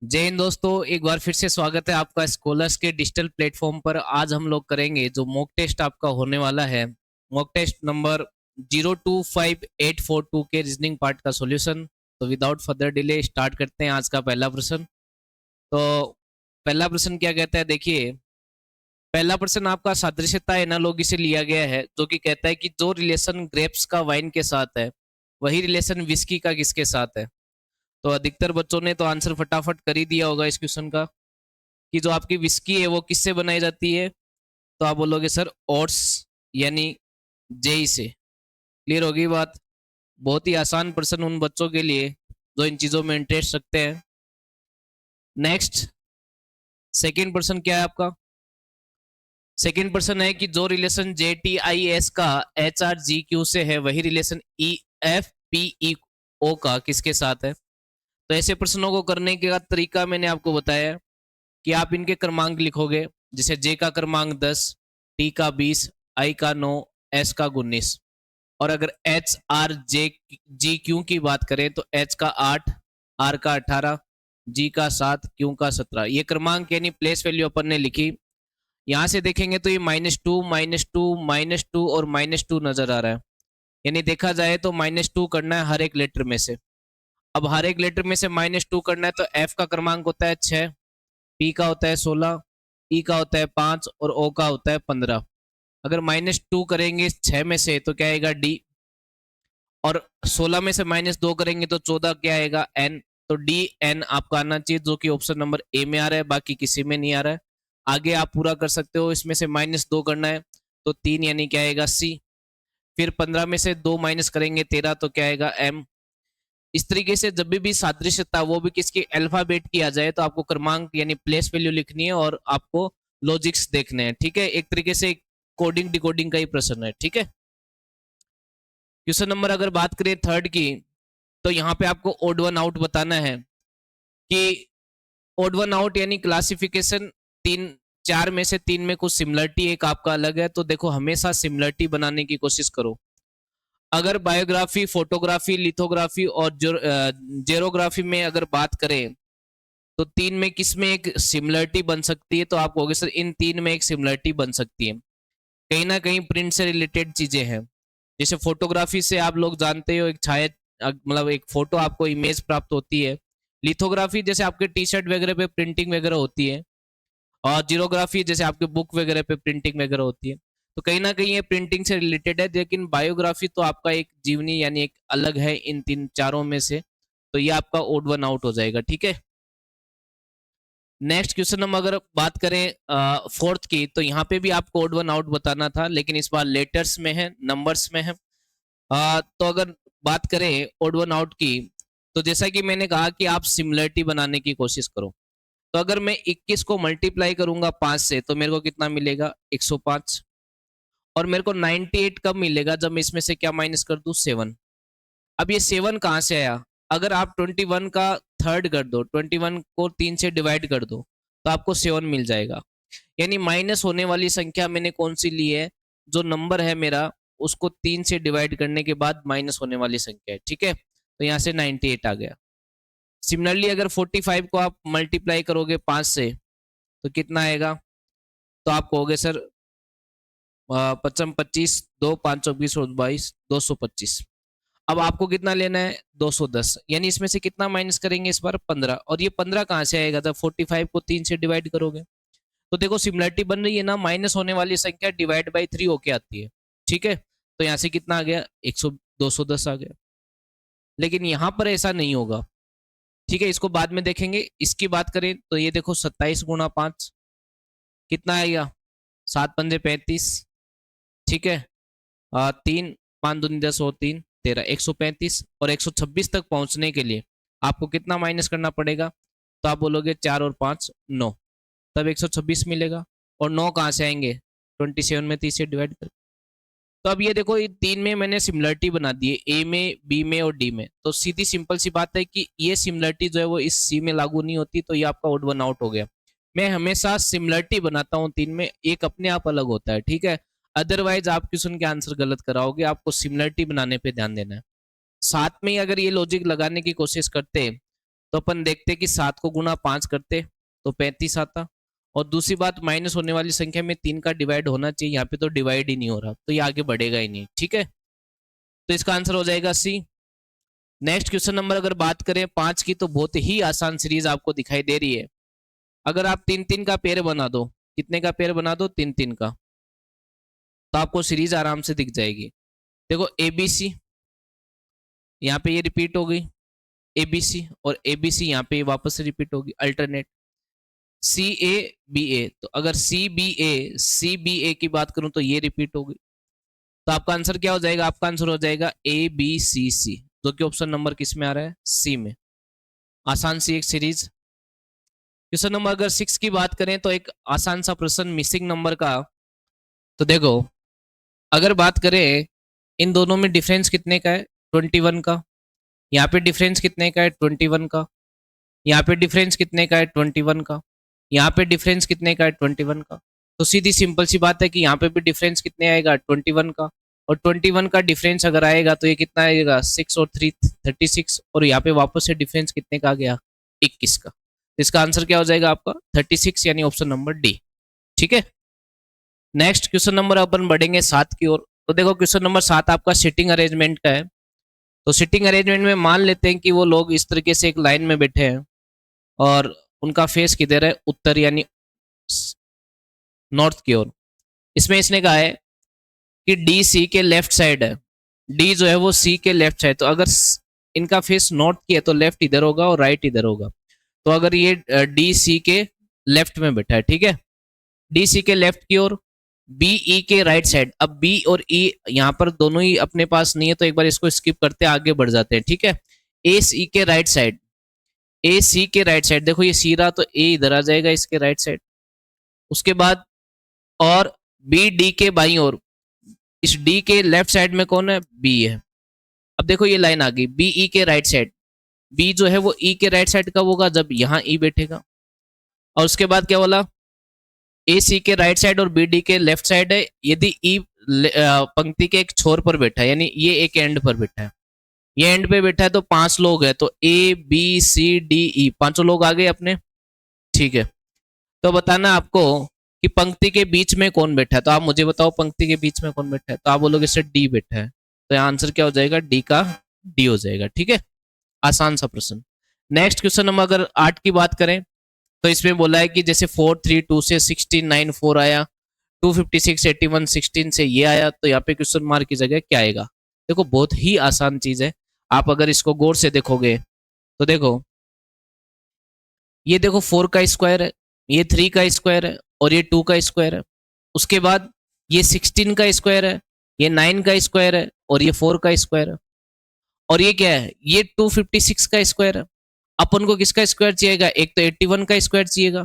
जय हिंद दोस्तों, एक बार फिर से स्वागत है आपका स्कॉलर्स के डिजिटल प्लेटफॉर्म पर। आज हम लोग करेंगे जो मॉक टेस्ट आपका होने वाला है, मॉक टेस्ट नंबर 025842 के रीजनिंग पार्ट का सॉल्यूशन। तो विदाउट फर्दर डिले स्टार्ट करते हैं आज का पहला प्रश्न। तो पहला प्रश्न क्या कहता है, देखिए। पहला प्रश्न आपका सादृश्यता एनालॉजी से लिया गया है, जो कि कहता है कि जो रिलेशन ग्रेप्स का वाइन के साथ है, वही रिलेशन विस्की का किसके साथ है। तो अधिकतर बच्चों ने तो आंसर फटाफट कर ही दिया होगा इस क्वेश्चन का, कि जो आपकी विस्की है वो किससे बनाई जाती है। तो आप बोलोगे सर ओट्स यानी जेई से। क्लियर होगी बात। बहुत ही आसान प्रश्न उन बच्चों के लिए जो इन चीजों में इंटरेस्ट रखते हैं। नेक्स्ट, सेकेंड प्रश्न क्या है आपका। सेकेंड प्रश्न है कि जो relation J T I S का एच आर जी क्यू से है, वही relation E F P E O का किसके साथ है। तो ऐसे प्रश्नों को करने का तरीका मैंने आपको बताया है कि आप इनके क्रमांक लिखोगे। जैसे जे का क्रमांक 10, टी का 20, आई का 9, एस का 19। और अगर H R J G Q की बात करें तो एच का 8, आर का 18, जी का 7, क्यू का 17। ये क्रमांक यानी प्लेस वैल्यू अपन ने लिखी। यहां से देखेंगे तो ये -2 -2 -2 और -2 नजर आ रहा है। यानी देखा जाए तो -2 करना है हर एक लेटर में से। अब हर एक लेटर में से -2 करना है तो एफ का क्रमांक होता है 6, पी का होता है 16, ई का होता है 5 और ओ का होता है 15। अगर -2 करेंगे 6 में से तो क्या आएगा डी, और 16 में से -2 करेंगे तो 14 क्या आएगा एन। तो डी एन आपका आना चाहिए, जो कि ऑप्शन नंबर ए में आ रहा है, बाकी किसी में नहीं आ रहा है। आगे आप पूरा कर सकते हो, इसमें से -2 करना है तो 3 यानी क्या आएगा सी। फिर 15 में से 2 माइनस करेंगे 13 तो क्या आएगा एम। इस तरीके से जब भी सादृश्यता वो भी किसकी अल्फाबेट की आ जाए तो आपको क्रमांक यानी प्लेस वैल्यू लिखनी है और आपको लॉजिक्स देखने हैं। ठीक है, एक तरीके से कोडिंग डिकोडिंग का ही प्रश्न है। ठीक है। क्वेश्चन नंबर अगर बात करें थर्ड की, तो यहाँ पे आपको ओड वन आउट बताना है कि ओड वन आउट यानी क्लासिफिकेशन। तीन चार में से तीन में कुछ सिमिलरिटी एक आपका अलग है, तो देखो हमेशा सिमिलरिटी बनाने की कोशिश करो। अगर बायोग्राफी, फोटोग्राफी, लिथोग्राफी और जेरोग्राफी में अगर बात करें तो तीन में किस में एक सिमिलरिटी बन सकती है, तो आप कहोगे सर इन तीन में एक सिमिलरिटी बन सकती है। कहीं ना कहीं प्रिंट से रिलेटेड चीजें हैं। जैसे फोटोग्राफी से आप लोग जानते हो एक छाया, मतलब एक फोटो आपको इमेज प्राप्त होती है। लिथोग्राफी जैसे आपके टी शर्ट वगैरह पे प्रिंटिंग वगैरह होती है। और जीरोग्राफी जैसे आपके बुक वगैरह पे प्रिंटिंग वगैरह होती है। तो कहीं ना कहीं ये प्रिंटिंग से रिलेटेड है, लेकिन बायोग्राफी तो आपका एक जीवनी यानी एक अलग है इन तीन चारों में से। तो ये आपका ओड वन आउट हो जाएगा। ठीक है। नेक्स्ट क्वेश्चन हम अगर बात करें फोर्थ की, तो यहाँ पे भी आपको ओड वन आउट बताना था, लेकिन इस बार लेटर्स में है, नंबर्स में है। तो अगर बात करें ओड वन आउट की, तो जैसा कि मैंने कहा कि आप सिमिलरिटी बनाने की कोशिश करो। तो अगर मैं 21 को मल्टीप्लाई करूंगा 5 से तो मेरे को कितना मिलेगा 105। और मेरे को 98 कब मिलेगा, जब मैं इसमें से क्या माइनस कर दूं 7। अब ये 7 कहाँ से आया। अगर आप 21 का थर्ड कर दो, 21 को 3 से डिवाइड कर दो तो आपको 7 मिल जाएगा। यानी माइनस होने वाली संख्या मैंने कौन सी ली है, जो नंबर है मेरा उसको 3 से डिवाइड करने के बाद माइनस होने वाली संख्या है। ठीक है, तो यहाँ से 98 आ गया। सिमिलरली अगर 45 को आप मल्टीप्लाई करोगे 5 से तो कितना आएगा, तो आप कहोगे सर 55 25 2 520 और 22 225। अब आपको कितना लेना है 210, यानी इसमें से कितना माइनस करेंगे इस बार 15। और ये 15 कहाँ से आएगा, जब 45 को 3 से डिवाइड करोगे। तो देखो सिमिलरिटी बन रही है ना, माइनस होने वाली संख्या डिवाइड बाई 3 होके आती है। ठीक है, तो यहाँ से कितना आ गया 100 210 आ गया। लेकिन यहाँ पर ऐसा नहीं होगा। ठीक है, इसको बाद में देखेंगे। इसकी बात करें तो ये देखो 27 गुणा 5 कितना आएगा 7 पंजे 35। ठीक है, 3 5 दूनी 10 और 3 13 135। और 126 तक पहुंचने के लिए आपको कितना माइनस करना पड़ेगा, तो आप बोलोगे 4 और 5 9, तब 126 मिलेगा। और 9 कहाँ से आएंगे 27 में 30 से डिवाइड कर। तो अब ये देखो ये तीन में मैंने सिमिलरिटी बना दी है, ए में, बी में और डी में। तो सीधी सिंपल सी बात है कि ये सिमिलरिटी जो है वो इस सी में लागू नहीं होती, तो ये आपका ओड वन आउट हो गया। मैं हमेशा सिमिलरिटी बनाता हूँ तीन में, एक अपने आप अलग होता है। ठीक है, अदरवाइज आप क्वेश्चन के आंसर गलत कराओगे। आपको सिमिलरिटी बनाने पे ध्यान देना है। साथ में ही अगर ये लॉजिक लगाने की कोशिश करते तो अपन देखते कि 7 को गुना 5 करते तो 35 आता। और दूसरी बात, माइनस होने वाली संख्या में 3 का डिवाइड होना चाहिए, यहाँ पे तो डिवाइड ही नहीं हो रहा, तो ये आगे बढ़ेगा ही नहीं। ठीक है, तो इसका आंसर हो जाएगा सी। नेक्स्ट क्वेश्चन नंबर अगर बात करें 5 की, तो बहुत ही आसान सीरीज आपको दिखाई दे रही है। अगर आप 3-3 का पेयर बना दो, कितने का पेयर बना दो, 3-3 का, तो आपको सीरीज आराम से दिख जाएगी। देखो एबीसी, यहाँ पे ये रिपीट हो गई एबीसी, और एबीसी यहाँ पे वापस से रिपीट होगी, अल्टरनेट सी ए बी ए। तो अगर सी बी ए की बात करूं तो ये रिपीट होगी। तो आपका आंसर क्या हो जाएगा, आपका आंसर हो जाएगा ए बी सी सी, जो कि ऑप्शन नंबर किस में आ रहा है, सी में। आसान सी एक सीरीज। क्वेश्चन नंबर अगर 6 की बात करें तो एक आसान सा प्रश्न मिसिंग नंबर का। तो देखो, अगर बात करें इन दोनों में डिफरेंस कितने का है, 21 का। यहाँ पे डिफरेंस कितने का है, 21 का। यहाँ पे डिफरेंस कितने का है, 21 का। यहाँ पे डिफरेंस कितने का है, 21 का। तो सीधी सिंपल सी बात है कि यहाँ पे भी डिफरेंस कितने आएगा, 21 का। और 21 का डिफरेंस अगर आएगा तो ये कितना आएगा, 6 और 3 36। और यहाँ पे वापस से डिफरेंस कितने का आ गया, 21 का। तो इसका आंसर क्या हो जाएगा आपका, 36, यानी ऑप्शन नंबर डी। ठीक है, नेक्स्ट क्वेश्चन नंबर अपन बढ़ेंगे 7 की ओर। तो देखो क्वेश्चन नंबर 7 आपका सिटिंग अरेंजमेंट का है। तो सिटिंग अरेंजमेंट में मान लेते हैं कि वो लोग इस तरीके से एक लाइन में बैठे हैं और उनका फेस किधर है, उत्तर यानी नॉर्थ की ओर। इसमें इसने कहा है कि डी सी के लेफ्ट साइड है, डी जो है वो सी के लेफ्ट साइड। तो अगर इनका फेस नॉर्थ की है तो लेफ्ट इधर होगा और राइट इधर होगा। तो अगर ये डी सी के लेफ्ट में बैठा है, ठीक है, डी सी के लेफ्ट की ओर, बी ई के राइट साइड। अब बी और ई यहाँ पर दोनों ही अपने पास नहीं है, तो एक बार इसको स्किप करते आगे बढ़ जाते हैं। ठीक है, ए सी के राइट साइड, ए सी के राइट साइड, देखो ये सी रहा तो ए इधर आ जाएगा इसके राइट साइड। उसके बाद और बी डी के बाईं ओर, इस डी के लेफ्ट साइड में कौन है, बी है। अब देखो ये लाइन आ गई बी ई के राइट साइड, बी जो है वो ई के राइट साइड कब होगा, जब यहाँ ई बैठेगा। और उसके बाद क्या बोला, ए सी के राइट साइड और बी डी के लेफ्ट साइड है, यदि ई पंक्ति के एक छोर पर बैठा है, यानी ये एक एंड पर बैठा है, ये एंड पे बैठा है, तो 5 लोग हैं, तो A B C D E, पांचों लोग आ गए अपने। ठीक है, तो बताना आपको कि पंक्ति के बीच में कौन बैठा है। तो आप मुझे बताओ पंक्ति के बीच में कौन बैठा है, तो आप बोलोगे सर डी बैठा है। तो आंसर क्या हो जाएगा, डी का डी हो जाएगा। ठीक है, आसान सा प्रश्न। नेक्स्ट क्वेश्चन नंबर अगर 8 की बात करें तो इसमें बोला है कि जैसे 432 से 1694 आया, 256 81 16 से ये आया, तो यहाँ पे क्वेश्चन मार्क की जगह क्या आएगा। देखो बहुत ही आसान चीज है, आप अगर इसको गौर से देखोगे तो देखो, ये देखो 4 का स्क्वायर है, ये 3 का स्क्वायर है, और ये 2 का स्क्वायर है। उसके बाद ये 16 का स्क्वायर है, ये 9 का स्क्वायर है, और ये 4 का स्क्वायर है। और ये क्या है, ये 256 का स्क्वायर है। अपन को किसका स्क्वायर चाहिएगा, एक तो 81 का स्क्वायर चाहिएगा,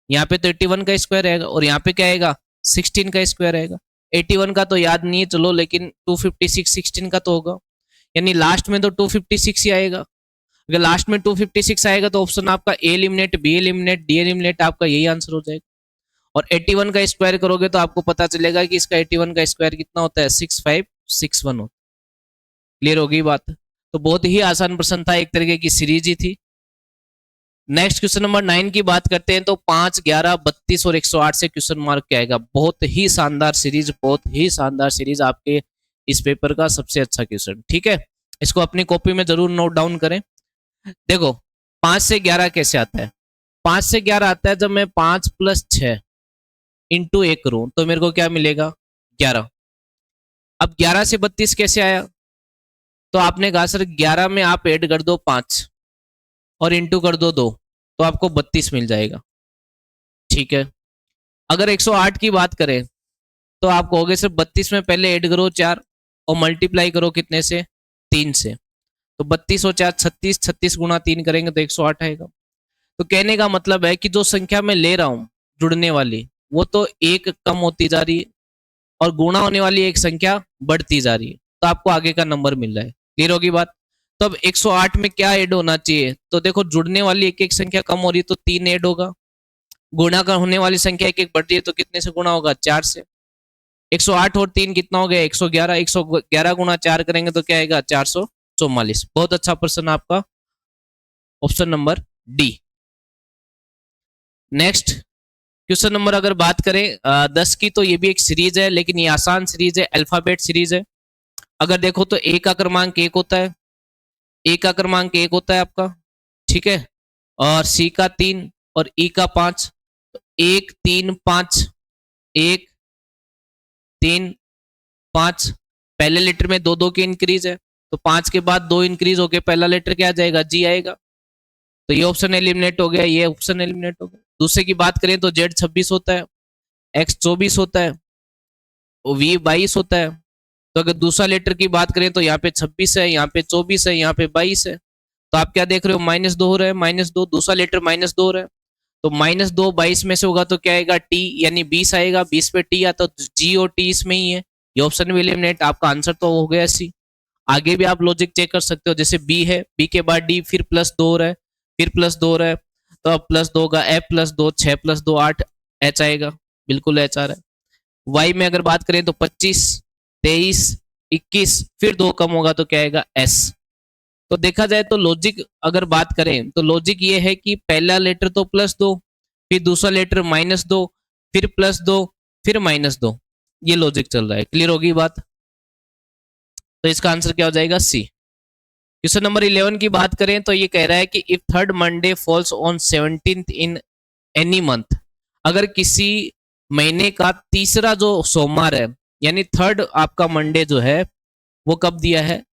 यहाँ पे तो 81 का स्क्वायर आएगा, और यहाँ पे क्या आएगा, 16 का स्क्वायर आएगा। 81 का तो याद नहीं है चलो, लेकिन 256 16 का तो होगा, यानी लास्ट में तो 256 ही आएगा। अगर लास्ट में 256 आएगा तो ऑप्शन आपका A eliminate, B eliminate, D eliminate, आपका यही आंसर हो जाएगा। और 81 का स्क्वायर करोगे तो आपको पता चलेगा कि इसका 81 का स्क्वायर कितना होता है, 6561 होता है। क्लियर होगी बात। तो बहुत ही आसान प्रश्न था, एक तरीके की सीरीज ही थी। नेक्स्ट क्वेश्चन नंबर 9 की बात करते हैं तो 5 11 32 और 108 से क्वेश्चन मार्क क्या आएगा। बहुत ही शानदार सीरीज, बहुत ही शानदार सीरीज, आपके इस पेपर का सबसे अच्छा क्वेश्चन। ठीक है, इसको अपनी कॉपी में जरूर नोट डाउन करें। देखो 5 से 11 कैसे आता है, 5 से 11 आता है जब मैं 5 + 6 इंटू 1 करूं तो मेरे को क्या मिलेगा, 11। अब 11 से 32 कैसे आया, तो आपने कहा सर 11 में आप ऐड कर दो 5 और इंटू कर दो 2, तो आपको 32 मिल जाएगा। ठीक है, अगर 108 की बात करें तो आप कहोगे सर 32 में पहले ऐड करो 4 और मल्टीप्लाई करो कितने से, 3 से। तो 32 और 4 36, 36 गुणा 3 करेंगे तो 108 आएगा। तो कहने का मतलब है कि जो संख्या मैं ले रहा हूं जुड़ने वाली, वो तो एक कम होती जा रही है और गुणा होने वाली एक संख्या बढ़ती जा रही है, तो आपको आगे का नंबर मिल रहा है। क्लियर होगी बात। तो अब 108 में क्या ऐड होना चाहिए, तो देखो जुड़ने वाली एक एक संख्या कम हो रही है तो 3 ऐड होगा, गुणा का होने वाली संख्या एक एक बढ़ रही है तो कितने से गुणा होगा, 4 से। 108 और 3 कितना हो गया, 111। 111 गुणा 4 करेंगे तो क्या आएगा, 444। बहुत अच्छा प्रश्न आपका। Option number D. Next question number अगर बात करें 10 की, तो ये भी एक सीरीज है, लेकिन ये आसान सीरीज है, अल्फाबेट सीरीज है। अगर देखो तो ए का क्रमांक 1 होता है, ए का क्रमांक 1 होता है आपका, ठीक है, और सी का 3 और ई का 5। 1 3 5, 1 3 5, पहले लेटर में दो दो की इंक्रीज है, तो 5 के बाद 2 इंक्रीज होके पहला लेटर क्या आ जाएगा, जी आएगा। तो ये ऑप्शन एलिमिनेट हो गया, ये ऑप्शन एलिमिनेट हो गया। दूसरे की बात करें तो जेड 26 होता है, एक्स 24 होता है, वी 22 होता है। तो अगर दूसरा लेटर की बात करें तो यहाँ पे 26 है, यहाँ पे 24 है, यहाँ पे 22 है। तो आप क्या देख रहे हो, -2 हो रहा है, -2, दूसरा लेटर -2 हो रहा है। तो -2 22 में से होगा तो क्या आएगा, टी, यानी 20 आएगा। 20 पे टी आता तो जी और टी इसमें ही है, ये ऑप्शन भी एलिमिनेट। आपका आंसर तो हो गया सी। आगे भी आप लॉजिक चेक कर सकते हो, जैसे बी है, बी के बाद डी, फिर +2 हो रहा है, फिर +2 हो रहा है, तो अब +2 का एफ +2, 6 +2 8, एच आएगा, बिल्कुल एच आ रहा है। वाई में अगर बात करें तो 25 23 21, फिर 2 कम होगा तो क्या आएगा, एस। तो देखा जाए तो लॉजिक अगर बात करें तो लॉजिक ये है कि पहला लेटर तो +2, फिर दूसरा लेटर -2, फिर +2, फिर -2, ये लॉजिक चल रहा है। क्लियर होगी बात? तो इसका आंसर क्या हो जाएगा, सी। क्वेश्चन नंबर 11 की बात करें तो ये कह रहा है कि if third Monday falls on 17th in any month, अगर किसी महीने का तीसरा जो सोमवार है, यानी थर्ड आपका मंडे जो है वो कब दिया है,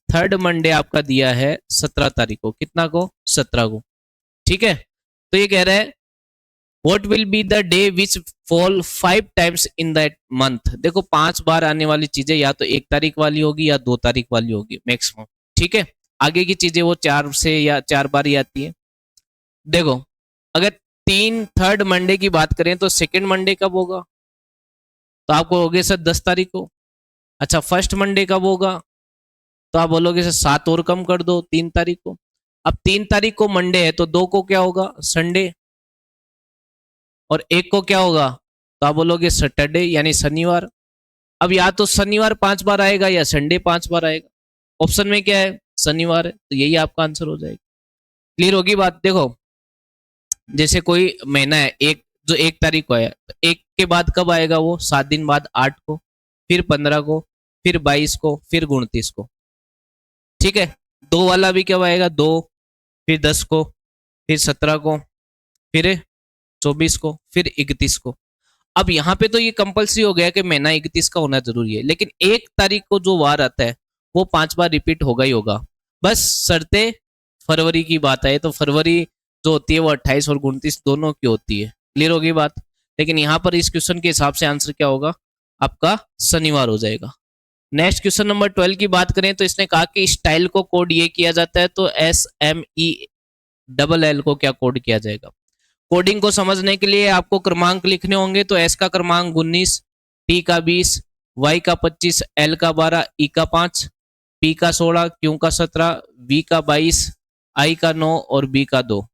थर्ड मंडे आपका दिया है 17 तारीख को, कितना को, 17 को, ठीक है। तो ये कह रहा है what will be the day which fall 5 times in that month. देखो 5 बार आने वाली चीजें या तो 1 तारीख वाली होगी या 2 तारीख वाली होगी मैक्सिमम, ठीक है। आगे की चीजें वो 4 से या 4 बार ही आती है। देखो अगर 3 थर्ड मंडे की बात करें तो सेकंड मंडे कब होगा, तो आपको हो गया सर 10 तारीख को। अच्छा फर्स्ट मंडे कब होगा, तो आप बोलोगे सर 7 और कम कर दो, 3 तारीख को। अब 3 तारीख को मंडे है तो 2 को क्या होगा, संडे, और 1 को क्या होगा, तो आप बोलोगे सैटरडे यानी शनिवार। अब या तो शनिवार 5 बार आएगा या संडे 5 बार आएगा, ऑप्शन में क्या है, शनिवार है, तो यही आपका आंसर हो जाएगा। क्लियर होगी बात? देखो जैसे कोई महीना है, एक जो 1 तारीख को आया, तो 1 के बाद कब आएगा वो, 7 दिन बाद 8 को, फिर 15 को, फिर 22 को, फिर 29 को, ठीक है। 2 वाला भी कब आएगा, 2, फिर 10 को, फिर 17 को, फिर 24 को, फिर 31 को। अब यहाँ पे तो ये कंपल्सरी हो गया कि महीना 31 का होना जरूरी है, लेकिन 1 तारीख को जो वार आता है वो 5 बार रिपीट होगा ही होगा। बस शर्ते फरवरी की बात है, तो फरवरी जो होती है वो 28 और 29 दोनों की होती है। क्लियर होगी बात? लेकिन यहाँ पर इस क्वेश्चन के हिसाब से आंसर क्या होगा, आपका शनिवार हो जाएगा। नेक्स्ट क्वेश्चन नंबर 12 की बात करें तो इसने कहा कि स्टाइल को कोड ये किया जाता है, तो SMELL को क्या कोड किया जाएगा। कोडिंग को समझने के लिए आपको क्रमांक लिखने होंगे, तो एस का क्रमांक 19, टी का 20, वाई का 25, एल का 12, ई का 5, पी का 16, क्यू का 17, वी का 22, आई का 9 और बी का 2।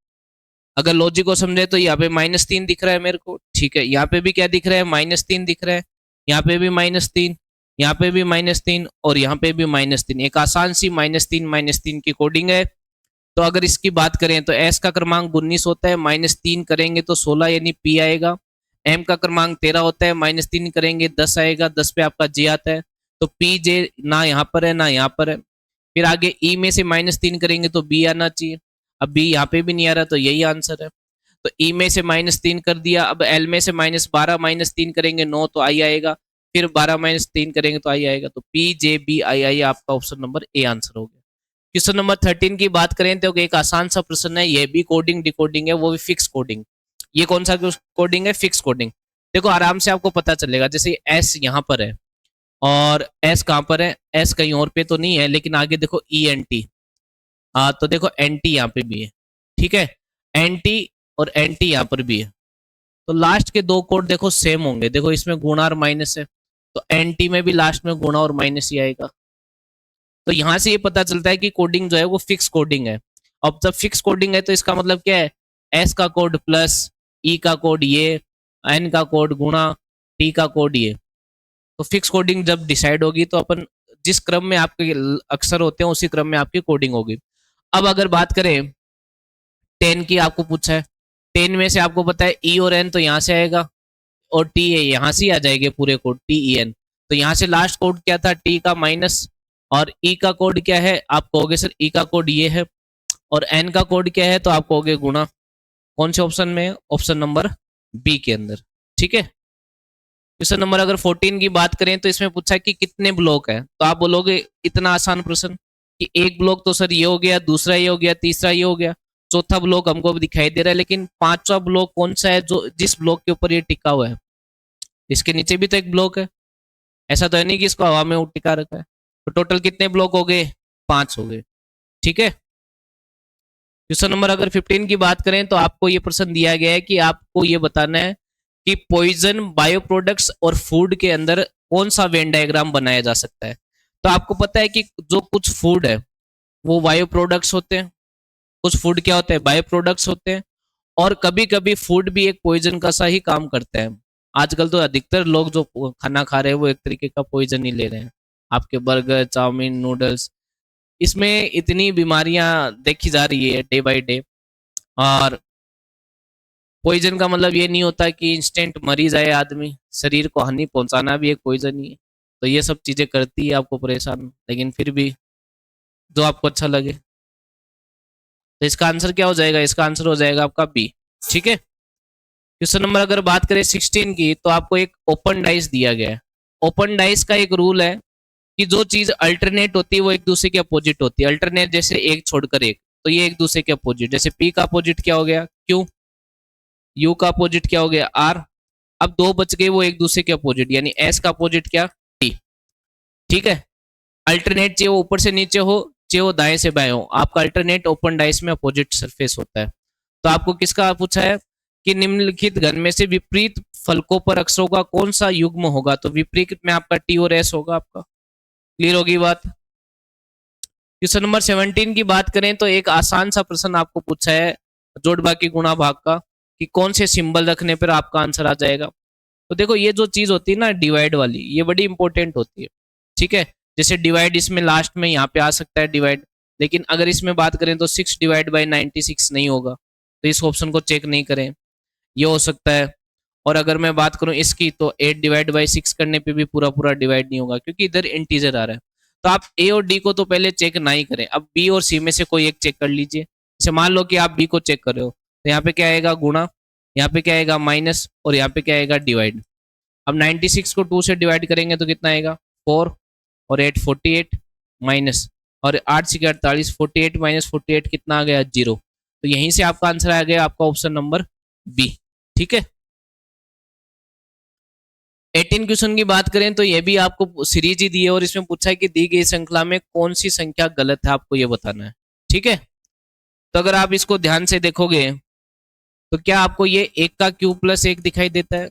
अगर लॉजिक को समझे तो यहाँ पे -3 दिख रहा है मेरे को, ठीक है। यहाँ पे भी क्या दिख रहा है, -3 दिख रहा है, यहाँ पे भी -3, यहाँ पे भी -3 और यहाँ पे भी -3। एक आसान सी -3 की कोडिंग है। तो अगर इसकी बात करें तो एस का क्रमांक 19 होता है, -3 करेंगे तो 16 यानी पी आएगा। एम का क्रमांक 13 होता है, -3 करेंगे 10 आएगा, 10 पे आपका जे आता है, तो पी जे ना यहाँ पर है ना यहाँ पर है। फिर आगे ई में से -3 करेंगे तो बी आना चाहिए, अब बी यहाँ पे भी नहीं आ रहा, तो यही आंसर है। तो ई में से -3 कर दिया, अब एल में से -12 -3 करेंगे 9 तो आई आएगा, फिर 12 -3 करेंगे तो आई आएगा, तो पी जे बी आई आई आपका ऑप्शन नंबर ए आंसर हो गया। क्वेश्चन नंबर 13 की बात करें तो एक आसान सा प्रश्न है, ये भी कोडिंग डिकोडिंग है, वो भी फिक्स कोडिंग। ये कौन सा कोडिंग है, फिक्स कोडिंग। देखो आराम से आपको पता चलेगा, जैसे एस यहाँ पर है और एस कहाँ पर है, एस कहीं और पे तो नहीं है, लेकिन आगे देखो ई एन टी, तो देखो एन टी यहाँ पे भी है, ठीक है, एन टी और एन टी यहाँ पर भी है। तो लास्ट के 2 कोड देखो सेम होंगे, देखो इसमें गुणा और माइनस है, तो एन टी में भी लास्ट में गुणा और माइनस ही आएगा। तो यहां से ये पता चलता है कि कोडिंग जो है वो फिक्स कोडिंग है। अब जब फिक्स कोडिंग है तो इसका मतलब क्या है, एस का कोड प्लस, ई का कोड ये, एन का कोड गुणा, टी का कोड ये। तो फिक्स कोडिंग जब डिसाइड होगी तो अपन जिस क्रम में आपके अक्षर होते हैं उसी क्रम में आपकी कोडिंग होगी। अब अगर बात करें 10 की आपको पूछा है, 10 में से आपको पता है ई और एन तो यहाँ से आएगा और टी ए यहाँ से ही आ जाएंगे पूरे कोड टी ई एन। तो यहाँ से लास्ट कोड क्या था, टी का माइनस, और ई का कोड क्या है, आप कहोगे सर ई का कोड ये है, और एन का कोड क्या है, तो आप कहोगे गुणा। कौन से ऑप्शन में है, ऑप्शन नंबर बी के अंदर। ठीक है, क्वेश्चन नंबर अगर 14 की बात करें तो इसमें पूछा है कि कितने ब्लॉक है, तो आप बोलोगे इतना आसान प्रश्न कि एक ब्लॉक तो सर ये हो गया, दूसरा ये हो गया, तीसरा ये हो गया, चौथा ब्लॉक हमको दिखाई दे रहा है, लेकिन पांचवा ब्लॉक कौन सा है जो जिस ब्लॉक के ऊपर ये टिका हुआ है, इसके नीचे भी तो एक ब्लॉक है, ऐसा तो है नहीं कि इसको हवा में टिका रखा है। तो टोटल कितने ब्लॉक हो गए, 5 हो गए। ठीक है, क्वेश्चन नंबर अगर 15 की बात करें तो आपको ये प्रश्न दिया गया है कि आपको ये बताना है कि पॉइजन बायो प्रोडक्ट्स और फूड के अंदर कौन सा वेन डायग्राम बनाया जा सकता है। तो आपको पता है कि जो कुछ फूड है वो बायो प्रोडक्ट्स होते हैं, कुछ फूड क्या होते हैं, बायो प्रोडक्ट्स होते हैं, और कभी कभी फूड भी एक पॉइजन का सा ही काम करता है। आजकल तो अधिकतर लोग जो खाना खा रहे हैं वो एक तरीके का पॉइजन ही ले रहे हैं, आपके बर्गर, चाउमीन, नूडल्स, इसमें इतनी बीमारियां देखी जा रही है डे बाय डे। और पॉइजन का मतलब ये नहीं होता कि इंस्टेंट मरी जाए आदमी, शरीर को हानि पहुंचाना भी एक पॉइजन ही है। तो ये सब चीजें करती है आपको परेशान, लेकिन फिर भी जो आपको अच्छा लगे। तो इसका आंसर क्या हो जाएगा, इसका आंसर हो जाएगा आपका बी। ठीक है, क्वेश्चन नंबर अगर बात करें 16 की, तो आपको एक ओपन डाइस दिया गया है। ओपन डाइस का एक रूल है कि जो चीज अल्टरनेट होती है वो एक दूसरे के अपोजिट होती है। अल्टरनेट जैसे एक छोड़कर एक, तो ये एक दूसरे के अपोजिट, जैसे पी का अपोजिट क्या हो गया, क्यू, यू का अपोजिट क्या हो गया, आर। अब दो बच गए वो एक दूसरे के अपोजिट, यानी एस का अपोजिट क्या, टी। ठीक है, अल्टरनेट चाहे वो ऊपर से नीचे हो, चाहे वो दाएं से बाएं हो, आपका अल्टरनेट ओपन डाइस में अपोजिट सरफेस होता है। तो आपको किसका पूछा है कि निम्नलिखित घन में से विपरीत फलकों पर अक्षरों का कौन सा युग्म होगा, तो विपरीत में आपका टी और एस होगा आपका। क्लियर होगी बात। क्वेश्चन नंबर 17 की बात करें तो एक आसान सा प्रश्न आपको पूछा है जोड़ बाकी गुणा भाग का, कि कौन से सिंबल रखने पर आपका आंसर आ जाएगा। तो देखो ये जो चीज होती है ना डिवाइड वाली, ये बड़ी इंपॉर्टेंट होती है। ठीक है, जैसे डिवाइड इसमें लास्ट में यहाँ पे आ सकता है डिवाइड, लेकिन अगर इसमें बात करें तो 6 डिवाइड बाई 96 नहीं होगा, तो इस ऑप्शन को चेक नहीं करें, ये हो सकता है। और अगर मैं बात करूं इसकी, तो 8 डिवाइड बाई 6 करने पे भी पूरा पूरा डिवाइड नहीं होगा, क्योंकि इधर इंटीजर आ रहा है। तो आप ए और डी को तो पहले चेक ना ही करें, अब बी और सी में से कोई एक चेक कर लीजिए। जैसे मान लो कि आप बी को चेक कर रहे हो, तो यहाँ पे क्या आएगा, गुणा, यहाँ पे क्या आएगा, माइनस, और यहाँ पे क्या आएगा, डिवाइड। अब 96 को 2 से डिवाइड करेंगे तो कितना आएगा, 4, और 8 48, माइनस, और 8 से 48, 48 माइनस 48 कितना आ गया, 0। तो यहीं से आपका आंसर आ गया आपका ऑप्शन नंबर बी। ठीक है, 18 क्वेश्चन की बात करें तो ये भी आपको सीरीज ही दी है, और इसमें पूछा है कि दी गई श्रृंखला में कौन सी संख्या गलत है, आपको ये बताना है। ठीक है, तो अगर आप इसको ध्यान से देखोगे तो क्या आपको ये 1 का क्यूब प्लस 1 दिखाई देता है,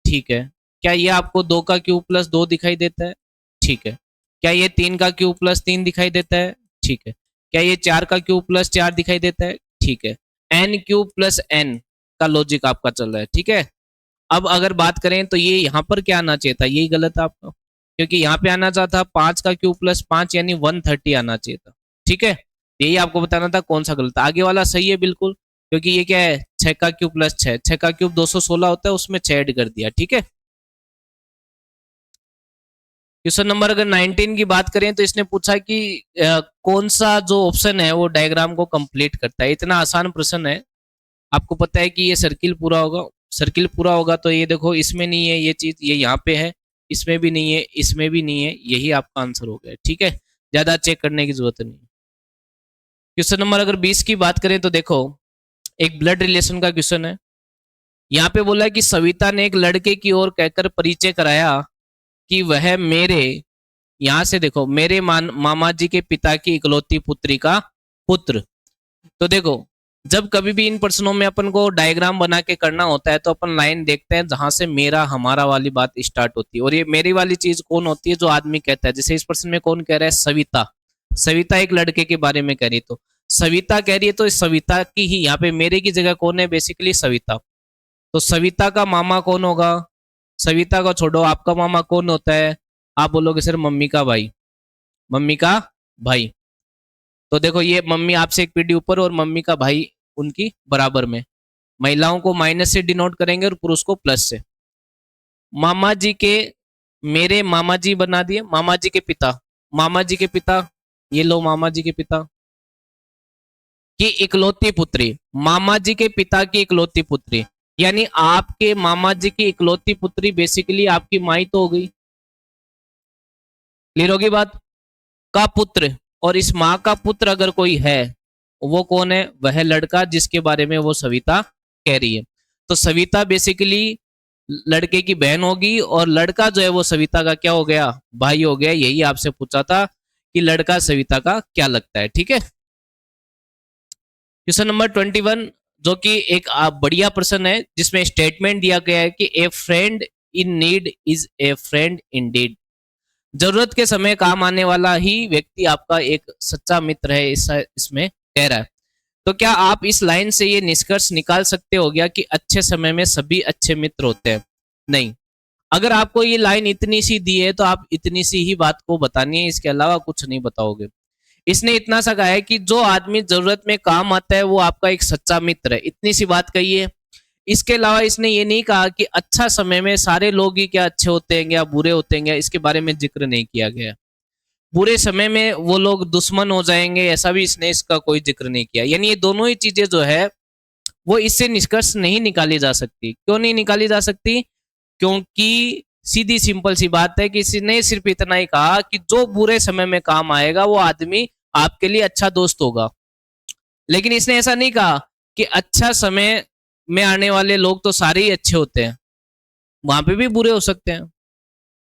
ठीक है। क्या ये आपको 2 का क्यूब प्लस 2 दिखाई देता है, ठीक है। क्या ये 3 का क्यूब प्लस 3 दिखाई देता है, ठीक है। क्या ये 4 का क्यूब प्लस 4 दिखाई देता है, ठीक है। एन क्यूब प्लस एन का लॉजिक आपका चल रहा है, ठीक है। अब अगर बात करें तो ये यहाँ पर क्या आना चाहिए था, यही गलत है आपका, क्योंकि यहाँ पे आना चाहता 5 का क्यूब प्लस 5 यानी 130 आना चाहिए था। ठीक है, यही आपको बताना था कौन सा गलत था। आगे वाला सही है बिल्कुल, क्योंकि ये क्या है, 6 का क्यूब प्लस 6, 6 का क्यूब 216 होता है, उसमें 6 ऐड कर दिया। ठीक है, क्वेश्चन नंबर अगर 19 की बात करें तो इसने पूछा कि कौन सा जो ऑप्शन है वो डायग्राम को कंप्लीट करता है। इतना आसान प्रश्न है, आपको पता है कि ये सर्किल पूरा होगा, सर्किल पूरा होगा तो ये देखो इसमें नहीं है ये चीज, ये यहाँ पे है, इसमें भी नहीं है, इसमें भी नहीं है, यही आपका आंसर हो गया। ठीक है, ज्यादा चेक करने की जरूरत नहीं। क्वेश्चन नंबर अगर 20 की बात करें तो देखो एक ब्लड रिलेशन का क्वेश्चन है। यहाँ पे बोला है कि सविता ने एक लड़के की ओर कहकर परिचय कराया कि वह मेरे, यहां से देखो, मेरे मामा जी के पिता की इकलौती पुत्री का पुत्र। तो देखो जब कभी भी इन प्रश्नों में अपन को डायग्राम बना के करना होता है तो अपन लाइन देखते हैं जहां से मेरा हमारा वाली बात स्टार्ट होती है, और ये मेरी वाली चीज कौन होती है, जो आदमी कहता है। जैसे इस प्रश्न में कौन कह रहा है, सविता, सविता एक लड़के के बारे में कह रही है, तो सविता कह रही है, तो इस सविता की ही यहाँ पे मेरे की जगह कौन है, बेसिकली सविता। तो सविता का मामा कौन होगा, सविता को छोड़ो, आपका मामा कौन होता है, आप बोलोगे सर मम्मी का भाई, मम्मी का भाई। तो देखो ये मम्मी आपसे एक पीढ़ी ऊपर और मम्मी का भाई उनकी बराबर में। महिलाओं को माइनस से डिनोट करेंगे और पुरुष को प्लस से। मामा जी के, मेरे मामा जी बना दिए, मामा जी के पिता, मामा जी के पिता, ये लो मामा जी के पिता की इकलौती पुत्री, मामा जी के पिता की इकलौती पुत्री, यानी आपके मामा जी की इकलौती पुत्री बेसिकली आपकी माई तो हो गई। क्लियर होगी बात? का पुत्र, और इस माँ का पुत्र अगर कोई है, वो कौन है? वह लड़का जिसके बारे में वो सविता कह रही है। तो सविता बेसिकली लड़के की बहन होगी, और लड़का जो है वो सविता का क्या हो गया? भाई हो गया। यही आपसे पूछा था कि लड़का सविता का क्या लगता है। ठीक है, क्वेश्चन नंबर 21, जो कि एक बढ़िया प्रश्न है, जिसमें स्टेटमेंट दिया गया है कि a friend in need is a friend in deed. जरूरत के समय काम आने वाला ही व्यक्ति आपका एक सच्चा मित्र है, इसमें कह रहा है। तो क्या आप इस लाइन से ये निष्कर्ष निकाल सकते हो गया कि अच्छे समय में सभी अच्छे मित्र होते हैं? नहीं। अगर आपको ये लाइन इतनी सी दी है तो आप इतनी सी ही बात को बतानी है, इसके अलावा कुछ नहीं बताओगे। इसने इतना सा कहा है कि जो आदमी जरूरत में काम आता है वो आपका एक सच्चा मित्र है, इतनी सी बात कही है। इसके अलावा इसने ये नहीं कहा कि अच्छा समय में सारे लोग ही क्या अच्छे होते हैं या बुरे होते हैं, इसके बारे में जिक्र नहीं किया गया। बुरे समय में वो लोग दुश्मन हो जाएंगे, ऐसा भी इसने इसका कोई जिक्र नहीं किया। यानी ये दोनों ही चीजें जो है वो इससे निष्कर्ष नहीं निकाली जा सकती। क्यों नहीं निकाली जा सकती? क्योंकि सीधी सिंपल सी बात है कि इसने सिर्फ इतना ही कहा कि जो बुरे समय में काम आएगा वो आदमी आपके लिए अच्छा दोस्त होगा, लेकिन इसने ऐसा नहीं कहा कि अच्छा समय में आने वाले लोग तो सारे ही अच्छे होते हैं, वहां पे भी बुरे हो सकते हैं।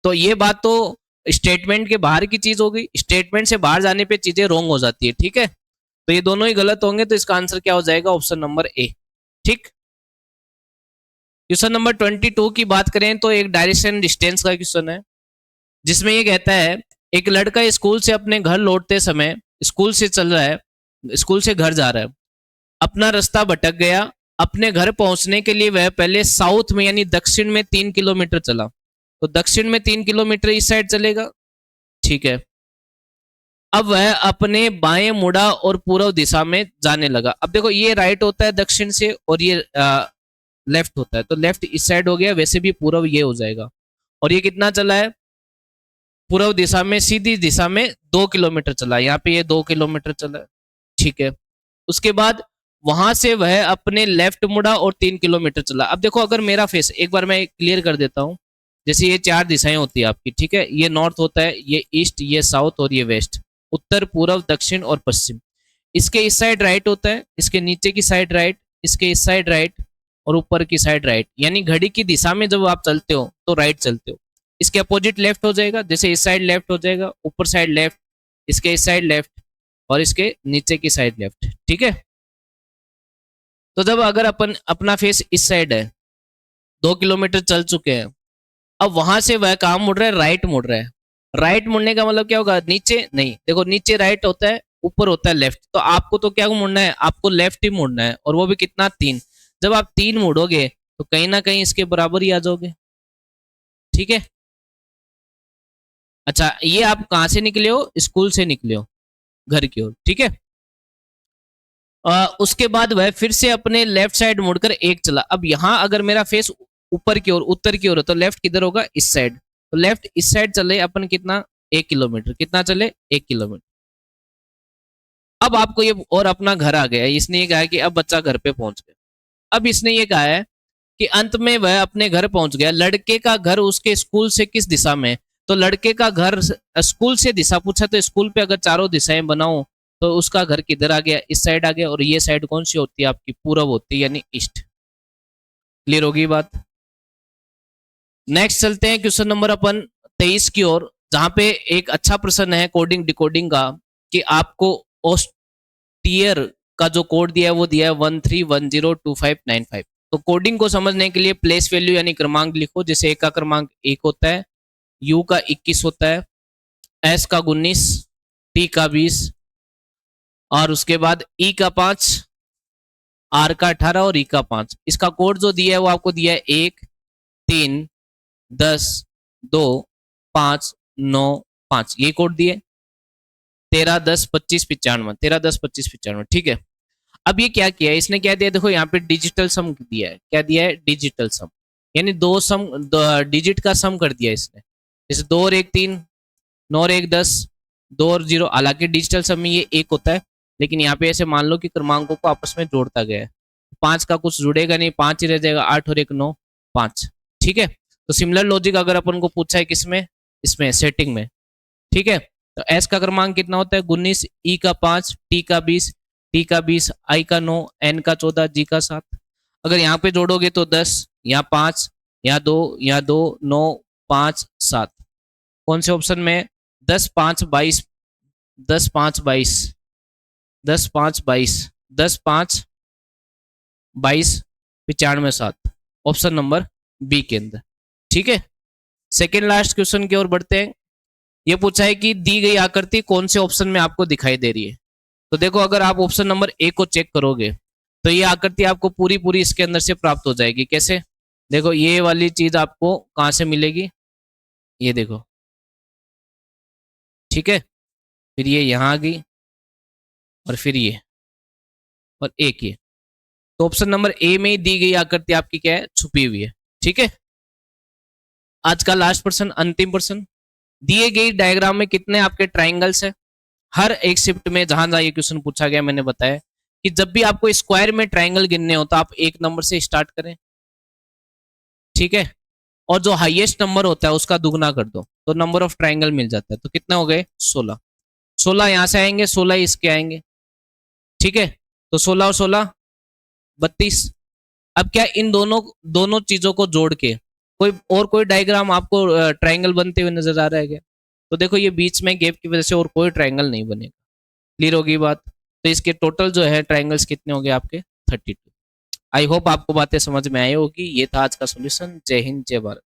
तो ये बात तो स्टेटमेंट के बाहर की चीज हो गई। स्टेटमेंट से बाहर जाने पे चीजें रॉन्ग हो जाती है। ठीक है, तो ये दोनों ही गलत होंगे, तो इसका आंसर क्या हो जाएगा? Option number A. ठीक, क्वेश्चन नंबर 22 की बात करें तो एक डायरेक्शन डिस्टेंस का क्वेश्चन है, जिसमें ये कहता है एक लड़का स्कूल से अपने घर लौटते समय, स्कूल से चल रहा है, स्कूल से घर जा रहा है, अपना रास्ता भटक गया। अपने घर पहुंचने के लिए वह पहले साउथ में यानी दक्षिण में 3 किलोमीटर चला। तो दक्षिण में 3 किलोमीटर इस साइड चलेगा। ठीक है, अब वह अपने बाएं मुड़ा और पूर्व दिशा में जाने लगा। अब देखो ये राइट होता है दक्षिण से और ये लेफ्ट होता है, तो लेफ्ट इस साइड हो गया, वैसे भी पूर्व ये हो जाएगा। और ये कितना चला है? पूर्व दिशा में सीधी दिशा में 2 किलोमीटर चला, यहाँ पे ये 2 किलोमीटर चला है। ठीक है, उसके बाद वहां से वह अपने लेफ्ट मुड़ा और 3 किलोमीटर चला। अब देखो अगर मेरा फेस, एक बार मैं क्लियर कर देता हूँ, जैसे ये 4 दिशाएं होती है आपकी। ठीक है, ये नॉर्थ होता है, ये ईस्ट, ये साउथ और ये वेस्ट, उत्तर, पूर्व, दक्षिण और पश्चिम। इसके इस साइड राइट होता है, इसके नीचे की साइड राइट, इसके इस साइड राइट और ऊपर की साइड राइट। यानी घड़ी की दिशा में जब आप चलते हो तो राइट चलते हो। इसके अपोजिट लेफ्ट हो जाएगा, जैसे इस साइड लेफ्ट हो जाएगा, ऊपर साइड लेफ्ट, इसके इस साइड लेफ्ट और इसके नीचे की साइड लेफ्ट। ठीक है, तो जब अगर अपन अपना फेस इस साइड है, 2 किलोमीटर चल चुके हैं, अब वहां से वह काम मुड़ रहा है, राइट मुड़ रहा है। राइट मुड़ने का मतलब क्या होगा? नीचे नहीं, देखो नीचे राइट होता है, ऊपर होता है लेफ्ट, तो आपको तो क्या मुड़ना है? आपको लेफ्ट ही मुड़ना है, और वो भी कितना? 3। जब आप 3 मुड़ोगे तो कहीं ना कहीं इसके बराबर ही आ जाओगे। ठीक है, अच्छा ये आप कहाँ से निकले हो? स्कूल से निकले हो घर की ओर। ठीक है, उसके बाद वह फिर से अपने लेफ्ट साइड मुड़कर 1 चला। अब यहाँ अगर मेरा फेस ऊपर की ओर, उत्तर की ओर है, तो लेफ्ट किधर होगा? इस साइड। तो लेफ्ट इस साइड चले अपन कितना? 1 किलोमीटर। कितना चले? 1 किलोमीटर। अब आपको ये और अपना घर आ गया, इसने ये कहा है कि अब बच्चा घर पे पहुंच गया। अब इसने ये कहा है कि अंत में वह अपने घर पहुंच गया। लड़के का घर उसके स्कूल से किस दिशा में? तो लड़के का घर स्कूल से दिशा पूछा, तो स्कूल पे अगर चारों दिशाएं बनाओ तो उसका घर किधर आ गया? इस साइड आ गया। और ये साइड कौन सी होती है आपकी? पूरब होती है, यानी ईस्ट। क्लियर होगी बात? नेक्स्ट चलते हैं क्वेश्चन नंबर अपन 23 की ओर, जहां पे एक अच्छा प्रश्न है कोडिंग डिकोडिंग का, कि आपको ओस्टियर का जो कोड दिया है वो दिया है 13102595। तो कोडिंग को समझने के लिए प्लेस वैल्यू यानी क्रमांक लिखो। जैसे ए का क्रमांक 1 होता है, यू का 21 होता है, एस का 19, टी का 20 और उसके बाद ई का 5, आर का 18 और ई का 5। इसका कोड जो दिया है वो आपको दिया है 1 3 10 2 5 9 5, ये कोड दिए 13 10 25 95, 13 10 25 95। ठीक है, अब ये क्या किया है इसने, क्या दिया देखो यहाँ पे डिजिटल सम दिया है, क्या दिया है डिजिटल सम, यानी दो डिजिट का सम कर दिया इसने, जैसे 2 और 1 3, 9 और 1 10, 2 और 0, हालांकि डिजिटल सम में ये 1 होता है, लेकिन यहाँ पे ऐसे मान लो कि क्रमांकों को आपस में जोड़ता गया है, 5 का कुछ जुड़ेगा नहीं, 5 ही रह जाएगा, 8 और 1 9 5, ठीक है। तो सिमिलर लॉजिक अगर अपन को पूछा है किसमें, इसमें सेटिंग में, ठीक है। तो एस का क्रमांक कितना होता है 19, ई का 5, टी का 20, टी का 20, आई का 9, एन का 14, जी का 7। अगर यहाँ पे जोड़ोगे तो 10, यहाँ 5, यहाँ 2, यहाँ 2, 9 5 7, कौन से ऑप्शन में 10 5 22, 10 5 22, 10 5 22, 10 5 22 95 7, ऑप्शन नंबर बी के अंदर, ठीक है। सेकेंड लास्ट क्वेश्चन की ओर बढ़ते हैं। ये पूछा है कि दी गई आकृति कौन से ऑप्शन में आपको दिखाई दे रही है। तो देखो अगर आप ऑप्शन नंबर ए को चेक करोगे तो ये आकृति आपको पूरी पूरी इसके अंदर से प्राप्त हो जाएगी। कैसे, देखो ये वाली चीज आपको कहां से मिलेगी, ये देखो, ठीक है, फिर ये यहां आ गई और फिर ये और एक ये, तो ऑप्शन नंबर ए में ही दी गई आकृति आपकी क्या है, छुपी हुई है, ठीक है। आज का लास्ट प्रश्न, अंतिम प्रश्न, दिए गई डायग्राम में कितने आपके ट्राइंगल्स है। हर एक शिफ्ट में जहां जहां ये क्वेश्चन पूछा गया मैंने बताया कि जब भी आपको स्क्वायर में ट्राइंगल गिनने हो तो आप 1 नंबर से स्टार्ट करें, ठीक है, और जो हाईएस्ट नंबर होता है उसका दुगना कर दो तो नंबर ऑफ ट्राइंगल मिल जाता है। तो कितने हो गए 16, 16 यहां से आएंगे, 16 इसके आएंगे, ठीक है। तो 16 और 16 32। अब क्या इन दोनों दोनों चीजों को जोड़ के कोई डायग्राम आपको ट्राइंगल बनते हुए नजर आ रहा है क्या। तो देखो ये बीच में गैप की वजह से और कोई ट्राइंगल नहीं बनेगा, क्लियर होगी बात। तो इसके टोटल जो है ट्राइंगल्स कितने हो गए आपके 32। आई होप आपको बातें समझ में आई होगी। ये था आज का सॉल्यूशन। जय हिंद जय भारत।